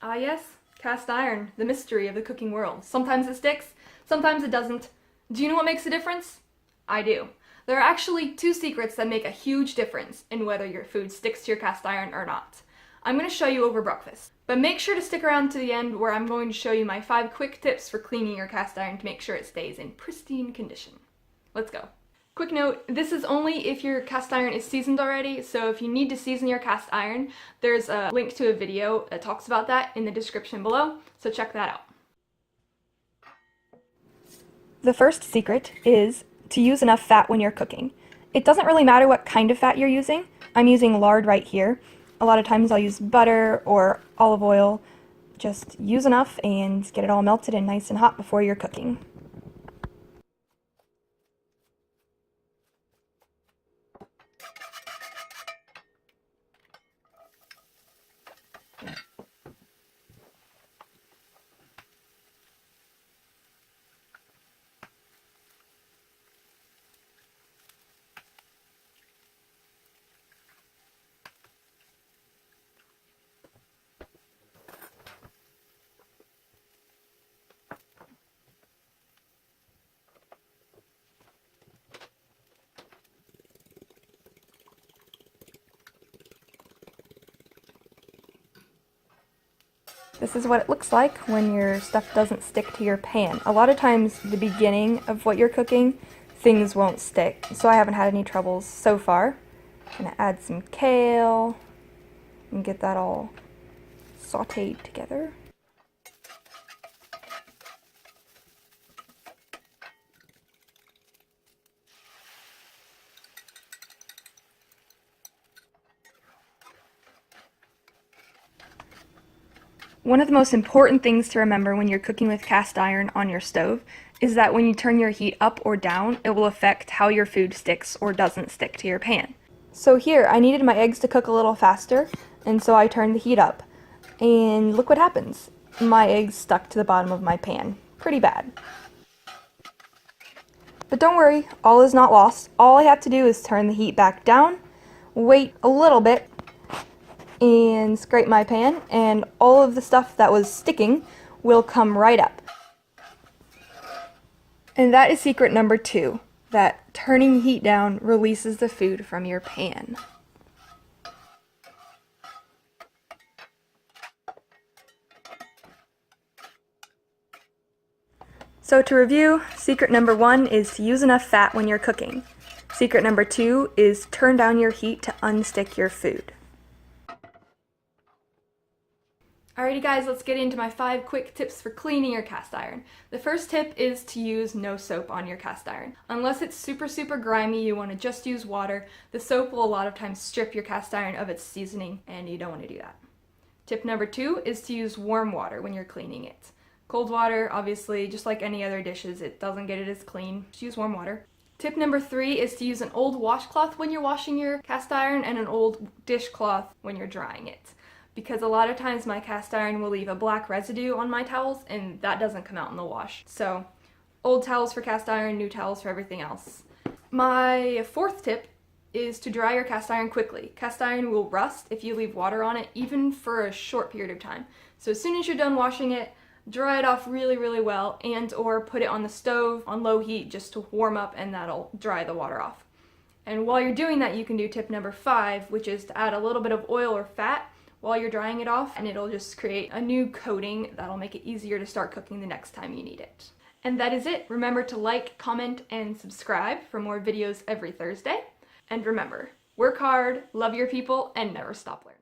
Ah yes, cast iron, the mystery of the cooking world. Sometimes it sticks, sometimes it doesn't. Do you know what makes a difference? I do. There are actually two secrets that make a huge difference in whether your food sticks to your cast iron or not. I'm going to show you over breakfast, but make sure to stick around to the end where I'm going to show you my 5 quick tips for cleaning your cast iron to make sure it stays in pristine condition. Let's go. Quick note, this is only if your cast iron is seasoned already, so if you need to season your cast iron, there's a link to a video that talks about that in the description below, so check that out. The first secret is to use enough fat when you're cooking. It doesn't really matter what kind of fat you're using. I'm using lard right here. A lot of times I'll use butter or olive oil. Just use enough and get it all melted and nice and hot before you're cooking. This is what it looks like when your stuff doesn't stick to your pan. A lot of times, the beginning of what you're cooking, things won't stick. So I haven't had any troubles so far. I'm gonna add some kale and get that all sauteed together. One of the most important things to remember when you're cooking with cast iron on your stove is that when you turn your heat up or down, it will affect how your food sticks or doesn't stick to your pan. So here, I needed my eggs to cook a little faster, and so I turned the heat up. And look what happens. My eggs stuck to the bottom of my pan. Pretty bad. But don't worry, all is not lost. All I have to do is turn the heat back down, wait a little bit, and scrape my pan, and all of the stuff that was sticking will come right up. And that is secret number 2, that turning heat down releases the food from your pan. So to review, secret number 1 is to use enough fat when you're cooking. Secret number 2 is turn down your heat to unstick your food. Alrighty guys, let's get into my 5 quick tips for cleaning your cast iron. The first tip is to use no soap on your cast iron. Unless it's super grimy, you want to just use water. The soap will a lot of times strip your cast iron of its seasoning, and you don't want to do that. Tip number 2 is to use warm water when you're cleaning it. Cold water, obviously, just like any other dishes, it doesn't get it as clean. Just use warm water. Tip number 3 is to use an old washcloth when you're washing your cast iron and an old dishcloth when you're drying it. Because a lot of times my cast iron will leave a black residue on my towels and that doesn't come out in the wash. So old towels for cast iron, new towels for everything else. My 4th tip is to dry your cast iron quickly. Cast iron will rust if you leave water on it, even for a short period of time. So as soon as you're done washing it, dry it off really well, and or put it on the stove on low heat just to warm up, and that'll dry the water off. And while you're doing that, you can do tip number 5, which is to add a little bit of oil or fat while you're drying it off, and it'll just create a new coating that'll make it easier to start cooking the next time you need it. And that is it. Remember to like, comment, and subscribe for more videos every Thursday. And remember, work hard, love your people, and never stop learning.